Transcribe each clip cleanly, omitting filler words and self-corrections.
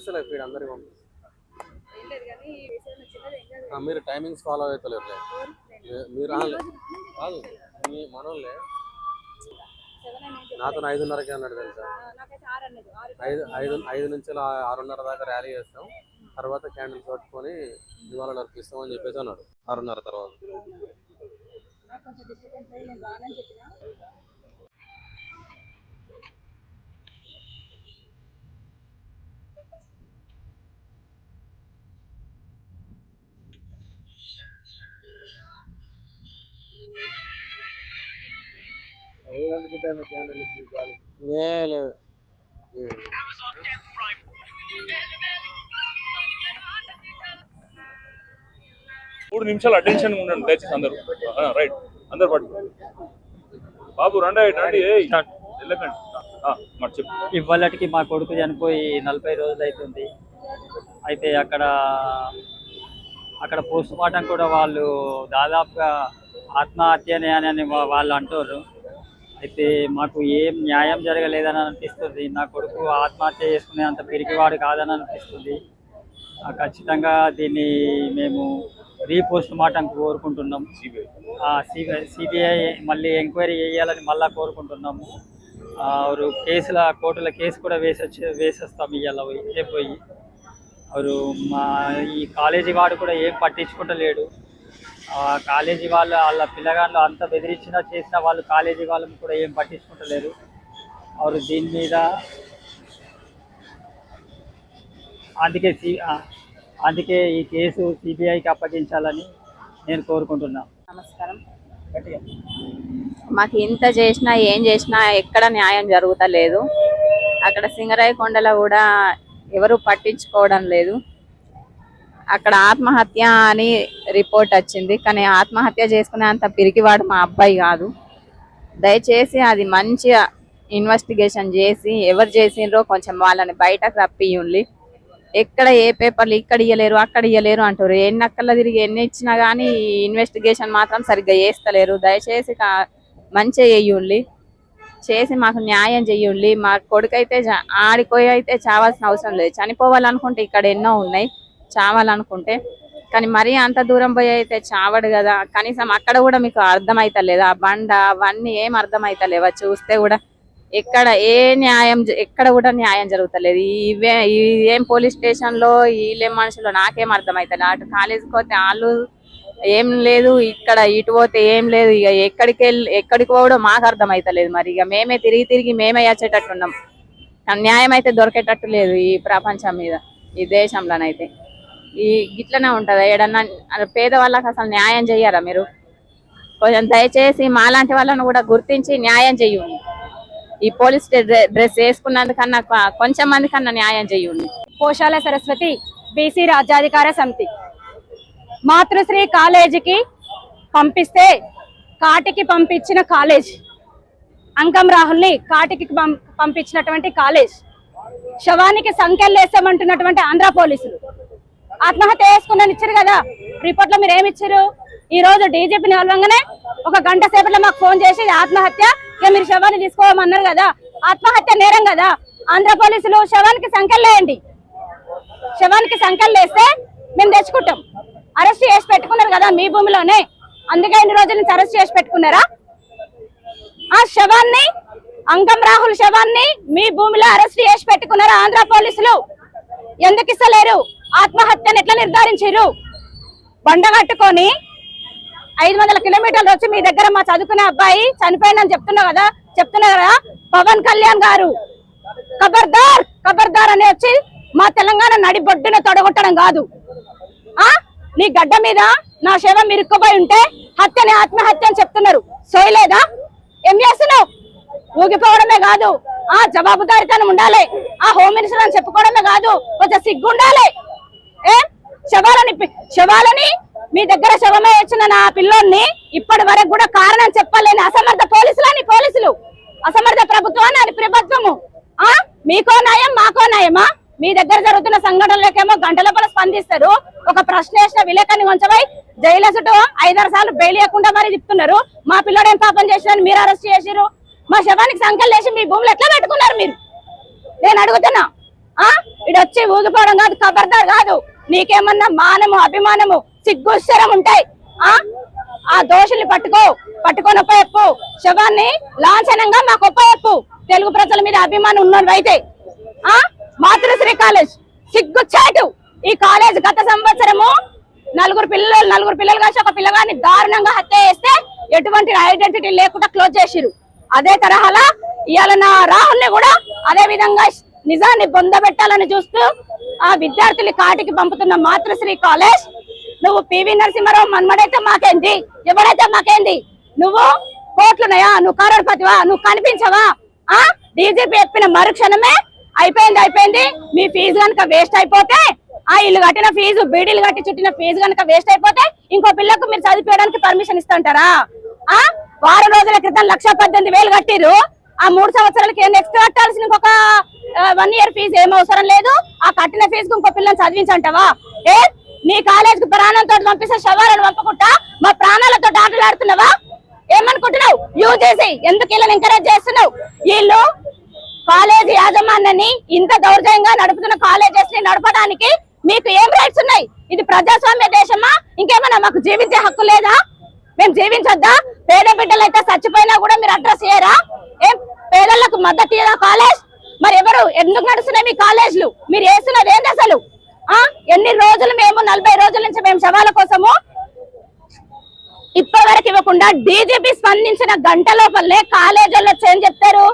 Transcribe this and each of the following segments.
పంపిస్తలే feed అందరికి పంపిస్తాను. మీరు టైమింగ్స్ ఫాలో అవుతలేరు. మీరు కాదు మీ మనోళ్ళే నాతో 5:30కి అన్నాడు తెలుసా. 5 నుంచి 6:30 దాకా ర్యాలీ చేస్తాం, తర్వాత క్యాండిల్స్ పట్టుకొని ఇవాళ అర్పిస్తాం అని చెప్పేసి అన్నాడు 6:30 తర్వాత. లేదు 3 నిమిషాలు అటెన్షన్ ఉండండి దయచేసి అందరూ. రైట్, అందరు పట్టు. బాబు రండి రండి, వెళ్ళకండి. ఇవాళకి మా కొడుకు చనిపోయి 40 రోజులు అవుతుంది. అయితే అక్కడ పోస్ట్ మార్టం కూడా వాళ్ళు దాదాపుగా ఆత్మహత్యనే అని వాళ్ళు అంటారు. అయితే మాకు ఏం న్యాయం జరగలేదని అనిపిస్తుంది. నా కొడుకు ఆత్మహత్య చేసుకునే అంత పిరికివాడు కాదని అనిపిస్తుంది. ఖచ్చితంగా దీన్ని మేము రీపోస్ట్ మార్టం కోరుకుంటున్నాం. సిబిఐ మళ్ళీ ఎంక్వైరీ చేయాలని మళ్ళీ కోరుకుంటున్నాము. కోర్టుల కేసు కూడా వేసేస్తాం ఇవాళ పోయి. ಅವರು ఈ కాలేజీ వాడు కూడా ఏం పట్టించుకుంటలేడు. కాలేజీ వాళ్ళ పిల్లగాళ్ళు అంత బెదిరించినా చేసిన వాళ్ళు కాలేజీ వాళ్ళని కూడా ఏం పట్టించుకుంటలేరు. ಅವರು దీని మీద అందుకే ఈ కేసు సిబిఐకి అప్పగించాలని నేను కోరుకుంటున్నాను. నమస్కారం. మాకు ఇంత చేసినా ఏం చేసినా ఎక్కడ న్యాయం జరుగుతలేదు. అక్కడ సింగరాయకొండలో కూడా ఎవరు పట్టించుకోవడం లేదు. అక్కడ ఆత్మహత్య అని రిపోర్ట్ వచ్చింది, కానీ ఆత్మహత్య చేసుకునే అంత పిరికివాడు మా అబ్బాయి కాదు. దయచేసి అది మంచిగా ఇన్వెస్టిగేషన్ చేసి ఎవరు చేసిండ్రో కొంచెం వాళ్ళని బయటకు రప్పియండి. ఎక్కడ ఏ పేపర్లు ఇక్కడ ఇయ్యలేరు అక్కడ ఇయ్యలేరు అంటారు. ఎన్ని అక్కర్లో తిరిగి ఎన్ని ఇచ్చినా కానీ ఇన్వెస్టిగేషన్ మాత్రం సరిగ్గా చేస్తలేరు. దయచేసి మంచిగా చెయ్యండి, చేసి మాకు న్యాయం చెయ్యండి. మా కొడుకైతే ఆడిపోయి అయితే చావాల్సిన అవసరం లేదు. చనిపోవాలనుకుంటే ఇక్కడ ఎన్నో ఉన్నాయి చావాలనుకుంటే, కానీ మరీ అంత దూరం పోయి అయితే చావడు కదా. కనీసం అక్కడ కూడా మీకు అర్థమైతలేదు, ఆ బండ అవన్నీ ఏం అర్థమైతలేవా చూస్తే కూడా. ఎక్కడ కూడా న్యాయం జరుగుతలేదు. ఏం పోలీస్ స్టేషన్లో వీళ్ళేం మనుషులు నాకేం అర్థమైతలేదు. అటు కాలేజీకి పోతే వాళ్ళు ఏం లేదు, ఇక్కడ ఇటు పోతే ఏం లేదు. ఇక ఎక్కడికి పోవడం మాకు అర్థమైతలేదు. మరి ఇక మేమే తిరిగి మేమే వచ్చేటట్టున్నాం. న్యాయం అయితే దొరికేటట్టు లేదు ఈ ప్రపంచం మీద, ఈ దేశంలోనైతే. గిట్లనే ఉంటుందా ఏడన్నా? పేదవాళ్ళకి అసలు న్యాయం చెయ్యారా మీరు? కొంచెం దయచేసి మాలాంటి వాళ్ళను కూడా గుర్తించి న్యాయం చెయ్యండి. ఈ పోలీస్ డ్రెస్ వేసుకున్నందుకన్నా కొంచెం మంది కన్నా న్యాయం చేయండి. పోషాల సరస్వతి బీసీ రాజ్యాధికార సమితి. మాతృశ్రీ కాలేజీకి పంపిస్తే కాటికి పంపించిన కాలేజ్, అంకం రాహుల్ని కాటికి పంపించినటువంటి కాలేజ్, శవానికి సంఖ్యలేసామంటున్నటువంటి ఆంధ్ర పోలీసులు. ఆత్మహత్య చేసుకున్నాను ఇచ్చారు కదా రిపోర్ట్లో, మీరు ఏమి ఇచ్చారు? ఈ రోజు డీజీపీని కలవంగానే 1 గంట సేపట్లో మాకు ఫోన్ చేసి ఆత్మహత్య, ఇక మీరు శవాన్ని తీసుకోమన్నారు కదా. ఆత్మహత్య నేరం కదా. ఆంధ్ర పోలీసులు శవానికి సంఖ్యలు వేయండి, శవానికి సంఖ్యలు వేస్తే మేము తెచ్చుకుంటాం. అరెస్ట్ చేసి పెట్టుకున్నారు కదా మీ భూమిలోనే, అందుకే ఇన్ని రోజుల నుంచి అరెస్ట్ చేసి పెట్టుకున్నారా? ఆ శవాన్ని, అంకం రాహుల్ శవాన్ని మీ భూమిలో అరెస్ట్ చేసి పెట్టుకున్నారా ఆంధ్ర పోలీసులు? ఎందుకు ఇస్తలేరు? ఆత్మహత్యను ఎట్లా నిర్ధారించారు? బండ కట్టుకొని 500 కిలోమీటర్లు వచ్చి మీ దగ్గర మా చదువుకునే అబ్బాయి చనిపోయిందని చెప్తున్నారు కదా పవన్ కళ్యాణ్ గారు. ఖబర్దార్ అని వచ్చి మా తెలంగాణ నడిబొడ్డున తొడగొట్టడం కాదు. నీ గడ్డ మీద నా శవం ఇరుక్కుపోయి ఉంటే హత్యని ఆత్మహత్య అని చెప్తున్నారు. సోయలేదా? ఏం చేస్తున్నావు? ఊగిపోవడమే కాదు, జవాబుదారితనం ఉండాలి. హోమ్ మినిస్టర్ అని చెప్పుకోవడమే కాదు, కొంచెం సిగ్గు ఉండాలి. శవాలని మీ దగ్గర శవమే వచ్చిన నా పిల్లోని ఇప్పటి వరకు కూడా కారణం చెప్పలేని అసమర్థ పోలీసులు, అసమర్థ ప్రభుత్వాన్ని అని ప్రభుత్వము. మీకో న్యాయం మాకో న్యాయమా? మీ దగ్గర జరుగుతున్న సంఘటనలకేమో గంటల లోపల స్పందిస్తారు. ఒక ప్రశ్న వేసిన విలేకరిని వంచబోయి జైలు చుట్టూ 5-6 సార్లు బెయిల్ ఇవ్వకుండా మరి చెప్తున్నారు. మా పిల్లడు ఏం పాపం చేసినారని మీరు అరెస్ట్ చేసిరు. మా శవానికి సంఖ్యలు వేసి మీ భూములు ఎట్లా పెట్టుకున్నారు మీరు? నేను అడుగుతున్నా. ఇడొచ్చి ఊగిపోవడం కాదు, ఖబర్దార్ కాదు. నీకేమన్నా మానము, అభిమానము, సిగ్గుశరం ఉంటాయి. ఆ దోషుల్ని పట్టుకొని ఒప్పయప్పు, శవాన్ని లాంఛనంగా మాకు ఒప్పయప్పు. తెలుగు ప్రజల మీద అభిమానం ఉన్నవైతే మాతృశ్రీ కాలేజ్ సిగ్గుచ్చాటు. ఈ కాలేజ్ గత సంవత్సరము నలుగురు పిల్లలు కాసి ఒక పిల్లగాన్ని దారుణంగా హత్య చేస్తే ఎటువంటి ఐడెంటిటీ లేకుండా క్లోజ్ చేసిరు. అదే తరహాలా ఇవాళ నా రాహుల్ని కూడా అదే విధంగా నిజాన్ని పొందబెట్టాలని చూస్తూ ఆ విద్యార్థులు కాటికి పంపుతున్న మాతృశ్రీ కాలేజ్, నువ్వు పివి నరసింహారావు మన్మడైతే మాకేంది, ఎవడైతే మాకేంది? నువ్వు కోట్లున్నాయా? నువ్వు కరోడ్పతివా? నువ్వు కనిపించవా? డీజీపీ చెప్పిన మరుక్షణమే అయిపోయింది. మీ ఫీజు కనుక వేస్ట్ అయిపోతే, ఆ ఇల్లు కట్టిన ఫీజు, బీడీలు కట్టి చుట్టిన ఫీజు కనుక వేస్ట్ అయిపోతే ఇంకో పిల్లకు మీరు చదివించడానికి పర్మిషన్ ఇస్తుంటారా? వారం రోజుల క్రితం 1,18,000 కట్టిరు. ఆ 3 సంవత్సరాలకి నెక్స్ట్ కట్టాల్సిన ఇంకొక 1 ఇయర్ ఫీజు ఏం అవసరం లేదు. ఆ కట్టిన ఫీజుకు ఇంకో పిల్లని చదివించంటావా? నీ కాలేజీకి ప్రాణంతో పంపిస్తే శవాలను పంపకుండా మా ప్రాణాలతో ఆటలాడుతున్నావా? ఏమనుకుంటున్నావు? యూజీసీ ఎందుకు వీళ్ళని ఎంకరేజ్ చేస్తున్నావు? వీళ్ళు కాలేజీ యాజమాన్యాన్ని ఇంత దౌర్జన్యంగా నడుపుతున్న కాలేజెస్ ని నడపడానికి మీకు ఏం రైట్స్ ఉన్నాయి? ఇది ప్రజాస్వామ్య దేశమా? ఇంకేమన్నా మాకు జీవించే హక్కు లేదా? మేము జీవించొద్దా? పేద బిడ్డలు అయితే చచ్చిపోయినా కూడా మీరు అడ్రస్ చేయరా? ఏం పేదలకు మద్దతు ఇయ్యదా కాలేజ్? మరి ఎవరు ఎందుకు నడుస్తున్నాయి మీ కాలేజీలు? మీరు వేస్తున్నది ఏంటి అసలు? ఎన్ని రోజులు మేము 40 రోజుల నుంచి మేము శవాల కోసము ఇప్పటి వరకు ఇవ్వకుండా డీజీపీ స్పందించిన గంట లోపలనే కాలేజీల్లో చేంజ్ చెప్తారు.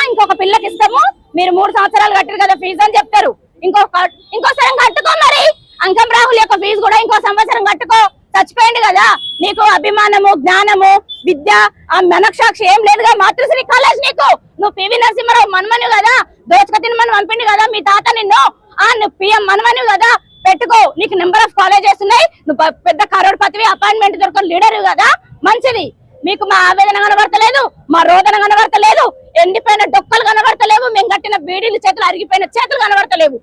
ఇంకొక పిల్లకి ఇస్తాము, మీరు 3 సంవత్సరాలు కట్టారు కదా ఫీజు అని చెప్తారు. ఇంకోసారి కట్టుకో. మరి అంకం రాహుల్ యొక్క ఫీజు కూడా ఇంకో సంవత్సరం కట్టుకో. చచ్చిపోయింది కదా, నీకు అభిమానము, జ్ఞానము, విద్య, ఆ మనక్షాక్షి ఏం లేదుగా. మాతృశ్రీ కాలేజ్ నీకు, నువ్వు పివి నరసింహారావు మనమని కదా, దోచుక తినమని పంపిండి కదా మీ తాత నిన్ను. నువ్వు పిఎం మనమని కదా, పెట్టుకో. నీకు నెంబర్ ఆఫ్ కాలేజెస్ ఉన్నాయి, నువ్వు పెద్ద కరోడ్పతివి, అపాయింట్మెంట్ దొరకని లీడర్ కదా, మంచిది. మీకు మా ఆవేదన కనబడతలేదు, మా రోదన కనబడతలేదు, ఎండిపోయిన డొక్కలు కనబడతలేవు, మేము కట్టిన బీడీలు చేతులు అరిగిపోయిన చేతులు కనబడతలేవు.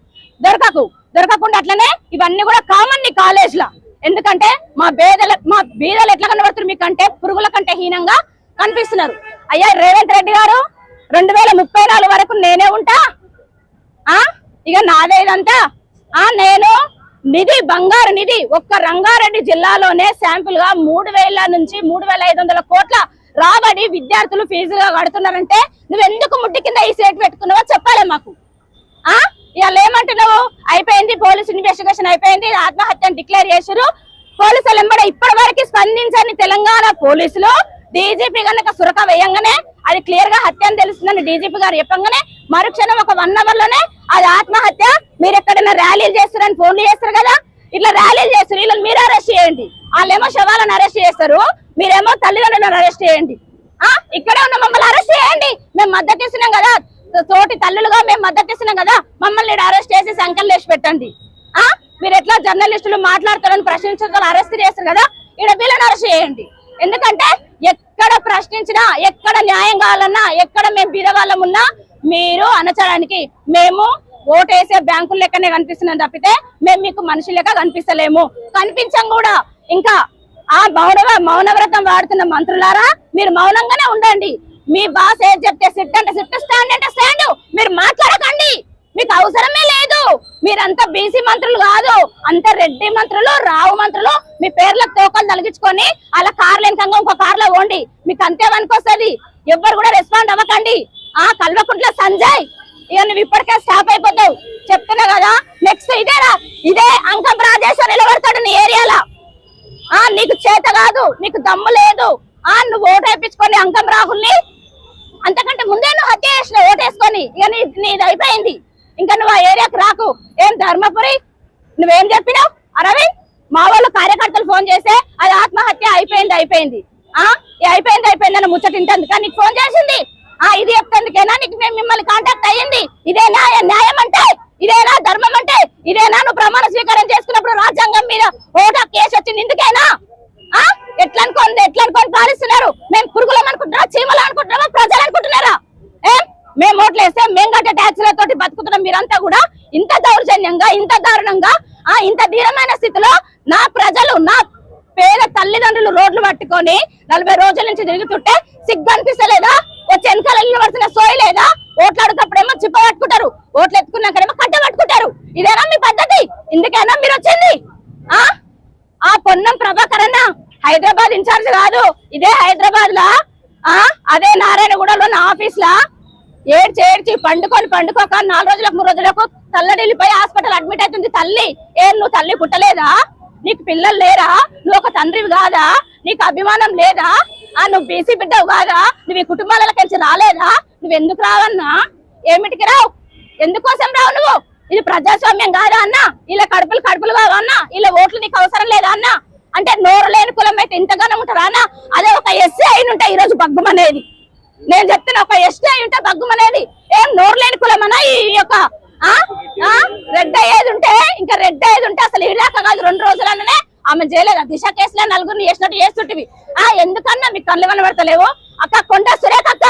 దొరకకుండా అట్లనే ఇవన్నీ కూడా కామన్ నీ కాలేజ్ లా. ఎందుకంటే మా బీదలు ఎట్లా కనబడుతున్నారు మీకంటే పురుగుల కంటే హీనంగా కనిపిస్తున్నారు. అయ్యా రేవంత్ రెడ్డి గారు 2034 వరకు నేనే ఉంటా, ఇక నాదే ఇదంతా. నేను నిధి, బంగారు నిధి, ఒక్క రంగారెడ్డి జిల్లాలోనే శాంపుల్ గా 3,000 నుంచి 3,500 కోట్ల రాబడి విద్యార్థులు ఫీజుగా కడుతున్నారంటే నువ్వెందుకు ముట్టి కింద ఈ సేట్ పెట్టుకున్నావో చెప్పాలి మాకు. ఇవాళ ఏమంటున్నావు? అయిపోయింది, పోలీస్ ఇన్వెస్టిగేషన్ అయిపోయింది, ఆత్మహత్యను డిక్లేర్ చేశారు. పోలీసులు ఎంబడే ఇప్పటి వరకు స్పందించని తెలంగాణ పోలీసులు డీజీపీ కనుక సురక వేయంగానే అది క్లియర్ గా హత్య అని తెలుస్తుందని డీజీపీ గారు చెప్పంగానే మరుక్షణం ఒక 1 అవర్ లోనే అది ఆత్మహత్య. మీరు ఎక్కడైనా ర్యాలీలు చేస్తారని ఫోన్లు చేస్తారు కదా, ఇట్లా ర్యాలీలు చేస్తారు. వీళ్ళని మీరు అరెస్ట్ చేయండి, వాళ్ళేమో శవాలను అరెస్ట్ చేస్తారు, మీరేమో తల్లిదండ్రులను అరెస్ట్ చేయండి. ఇక్కడే ఉన్న మమ్మల్ని అరెస్ట్ చేయండి, మేము మద్దతు ఇస్తున్నాం కదా, తోటి తల్లులుగా మేము మద్దతు ఇస్తున్నాం కదా, మమ్మల్ని అరెస్ట్ చేసి సంఖ్యలు వేసి పెట్టండి. మీరు ఎట్లా జర్నలిస్టులు మాట్లాడతారని ప్రశ్నించడం అరెస్ట్ చేస్తారు కదా, ఇక్కడ వీళ్ళని అరెస్ట్ చేయండి. ఎందుకంటే ఎక్కడ ప్రశ్నించినా, ఎక్కడ న్యాయం కావాలన్నా, ఎక్కడ మేము బీదవాళ్ళం ఉన్నా మీరు అనచడానికి మేము ఓటేసే బ్యాంకుల లెక్కనే కనిపిస్తున్నాం తప్పితే మేము మీకు మనిషి లెక్క కనిపిస్తలేము, కనిపించం కూడా. ఇంకా ఆ మౌనవ్రతం వాడుతున్న మంత్రులారా మీరు మౌనంగానే ఉండండి. మీ బాస్ ఏది చెప్తే సిట్ అంటే సిట్, స్టాండ్ అంటే స్టాండ్. మీరు మాట్లాడకండి, మీకు అవసరమే లేదు. మీరంతా బీసీ మంత్రులు కాదు, అంత రెడ్డి మంత్రులు, రావు మంత్రులు. మీ పేర్లకు తోకలు తొలగించుకొని అలా కార్లు వెనకంగా ఇంకో కార్లో పోండి, మీకు అంతే వనుకొస్తుంది. ఎవ్వరు కూడా రెస్పాండ్ అవ్వకండి. కల్వకుంట్ల సంజయ్, ఇక నువ్వు ఇప్పటికే స్టాప్ అయిపోతావు, చెప్తున్నా కదా. నెక్స్ట్ ఇదే అంకం రాజేశ్వర్ నిలబడతాడు నీ ఏరియాలో. నీకు చేత కాదు, నీకు దమ్ము లేదు. నువ్వు ఓటు వేయించుకొని అంకం రాహుల్ని అంతకంటే ముందే నువ్వు హత్య చేసినావు ఓటేసుకొని. ఇక నీది అయిపోయింది, ఇంకా నువ్వు ఆ ఏరియాకు రాకు. ఏం ధర్మపురి, నువ్వేం చెప్పినావు? అరవింద్, మా వాళ్ళు కార్యకర్తలు ఫోన్ చేస్తే అది ఆత్మహత్య అయిపోయింది అయిపోయింది అని ముచ్చటింటుంది, కానీ నీకు ఫోన్ చేసింది ఇది చెప్తందుకేనా నీకు మేము మిమ్మల్ని కాంటాక్ట్ అయ్యింది? ఇదేనా న్యాయం అంటే? ఇదేనా ధర్మం అంటే? ఇదేనా నువ్వు ప్రమాణ స్వీకారం చేసుకున్నప్పుడు రాజ్యాంగం మీద ఓటా కేసు వచ్చింది ఇందుకేనా? ఎట్లా అనుకోని పాలిస్తున్నారు? మేము పురుగులం అనుకుంటున్నారా, చీమలు అనుకుంటున్నారా, ప్రజలు అనుకుంటున్నారా? మేము ఓట్లు వేస్తే మేము కట్టే ట్యాక్సులతోటి బతుకుతున్నాం. మీరంతా కూడా ఇంత దౌర్జన్యంగా, ఇంత దారుణంగా, ఇంత ధీరమైన స్థితిలో నా ప్రజలు, నా పేద తల్లిదండ్రులు రోడ్లు పట్టుకొని 40 రోజుల నుంచి తిరుగుతుంటే సిగ్గు అనిపిస్తలేదా? వచ్చి వెనకాల నిలబడుతున్న సోయి లేదా? ఓట్లు అడుగుతప్పుడేమో చిప్ప పట్టుకుంటారు, ఓట్లు ఎత్తుకున్నాకనేమో కట్ట పట్టుకుంటారు. ఇదేనా మీ పద్ధతి? ఇందుకేనా మీరు వచ్చింది? ఆ పొన్నం ప్రభాకర్ అన్న హైదరాబాద్ ఇన్ఛార్జ్ కాదు, ఇదే హైదరాబాద్ లా అదే నారాయణగూడలో నా ఆఫీస్ లా ఏడ్చి పండుకోక 4 రోజులకు 3 రోజులకు తల్లడిల్లిపోయి హాస్పిటల్ అడ్మిట్ అవుతుంది తల్లి. నువ్వు తల్లి పుట్టలేదా? నీకు పిల్లలు లేరా? నువ్వు ఒక తండ్రివి కాదా? నీకు అభిమానం లేదా? నువ్వు బీసీ బిడ్డవు కాదా? నువ్వు ఈ కుటుంబాలకి రాలేదా? నువ్వు ఎందుకు రావన్నా? ఏమిటికి రావు? ఎందుకోసం రావు నువ్వు? ఇది ప్రజాస్వామ్యం కాదా అన్న? ఇలా కడుపులు కావన్నా? ఇలా ఓట్లు నీకు అవసరం లేదా అన్న? అంటే నోరు లేని కులం అయితే ఇంతగానో ఉంటారా అన్న? అదే ఒక ఎస్సీ అయిన ఉంటే ఈ రోజు బగ్గుమనేది. నేను చెప్తున్నా, ఒక ఎస్టీ అయి ఉంటే బగ్గుమనేది. ఏం నోరు లేని కులం అన్నా? ఈ యొక్క రెడ్ అయ్యేది ఉంటే అసలు ఇలాక కాదు 2 రోజులనే ఆమె చేయలేదు. దిశ కేసులో 4గురిని చేసినట్టు చేస్తుంటివి. ఎందుకన్నా మీకు కళ్ళు కనబడతలేవు? అక్క కొండ సురేఖ అక్క,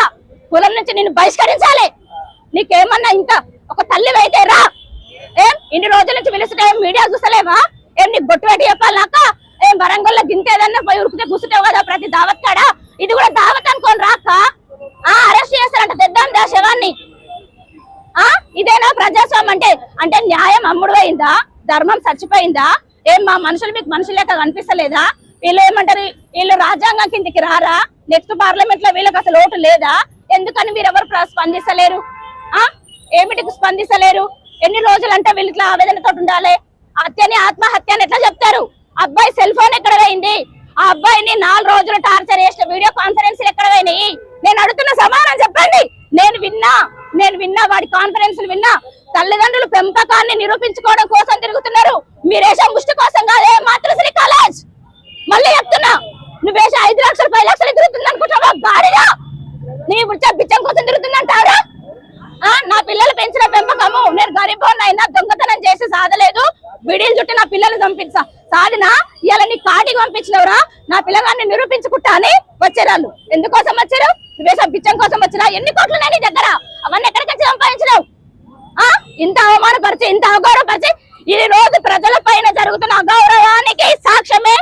కులం నుంచి నిన్ను బహిష్కరించాలి. నీకేమన్నా ఇంకా ఒక తల్లి అయితే రా. ఇన్ని రోజుల నుంచి పిలుస్తుంటే మీడియా చూస్తలేవా? నీకు బొట్టు పెట్టి చెప్పాలక్క? వరంగల్లో గింతేదన్నా పోయి ఉరికితే కూర్చుంటావు కదా ప్రతి దావత్ కాడ. ఇది కూడా దావత్ అనుకోని రాక అరెస్ట్ చేస్తారంట తెద్దాం దా శవాన్ని. ఇదేనా ప్రజాస్వామ్యం అంటే? అంటే న్యాయం అమ్ముడుపోయిందా? ధర్మం చచ్చిపోయిందా? మా మనుషులు మీకు మనుషులు లేక కనిపిస్తలేదా? వీళ్ళు ఏమంటారు, వీళ్ళు రాజ్యాంగం కిందికి రారా? నెక్స్ట్ పార్లమెంట్ లో వీళ్ళకి అసలు ఓటు లేదా? ఎందుకని మీరు ఎవరు స్పందిస్తలేరు? ఏమిటికి స్పందిస్తలేరు? ఎన్ని రోజులంటే వీళ్ళు ఇట్లా ఆవేదనతో ఉండాలి? హత్యని ఆత్మహత్య అని ఎట్లా చెప్తారు? అబ్బాయి సెల్ ఫోన్ ఎక్కడ పోయింది? ఆ అబ్బాయిని 4 రోజులు టార్చర్ చేసిన వీడియో కాన్ఫరెన్స్ ఎక్కడ పోయినాయి? నేను అడుగుతున్న సమాధానం చెప్పండి. నేను విన్నా వాడి కాన్ఫరెన్స్ విన్నా. తల్లిదండ్రులు పెంపకాన్ని నిరూపించుకోవడం కోసం తిరుగుతున్నారు, మీరేసే ముష్టి కోసం కాదే. మాతృశ్రీ కాలేజ్ మళ్ళీ చెప్తున్నా, నువ్వేసే 5 లక్షలు 10 లక్షలు తిరుగుతుంది అనుకుంటావా? గాడిగా నీ బిచ్చం కోసం తిరుగుతుందంటారా? నా పిల్లలు పెంచిన పెంపకము. నేను గరీబ్ అయినా దొంగతనం చేసి సాధలేదు, బిడీలు చుట్టి నా పిల్లలు పంపించా సాధినా. ఇలా నీ కాటికి పంపించినవరా? నా పిల్లగాన్ని నిరూపించుకుంటా అని వచ్చారు. ఎందుకోసం వచ్చారు? నువ్వేసే బిచ్చం కోసం వచ్చినా? ఎన్ని కోట్లు నీ దగ్గర? అవన్నీ ఎక్కడికి వచ్చి సంపాదించినావు? ఇంత అవమానపరిచి, ఇంత అగౌరవపరిచి ఈ రోజు ప్రజల పైన జరుగుతున్న అగౌరవానికి సాక్ష్యమే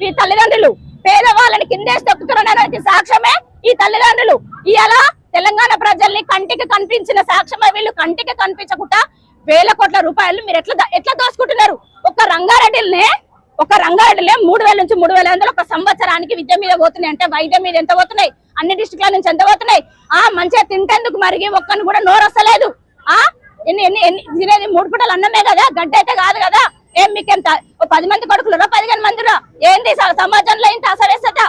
ఈ తల్లిదండ్రులు. పేదవాళ్ళని కిందేసి తొక్కుతున్నారని సాక్ష్యమే ఈ తల్లిదండ్రులు. ఇలా తెలంగాణ ప్రజల్ని కంటికి కనిపించిన సాక్ష్యమే వీళ్ళు. కంటికి కనిపించకుండా వేల కోట్ల రూపాయలు మీరు ఎట్లా దోసుకుంటున్నారు? ఒక రంగారెడ్డినే 3,000 నుంచి 3,500 ఒక సంవత్సరానికి విద్య మీద పోతున్నాయి. అంటే వైద్యం మీద ఎంత పోతున్నాయి? అన్ని డిస్ట్రిక్ట్ల నుంచి ఎంత పోతున్నాయి? మంచిగా తింటేందుకు మరిగి ఒక్కని కూడా నోరు వస్తలేదు. తినేది 3 పూటలు అన్నమే కదా, గడ్డ అయితే కాదు కదా. మీకెంత 10 మంది కొడుకులు 15 మంది ఏంది సమాజంలో ఇంత అసవేస్తత?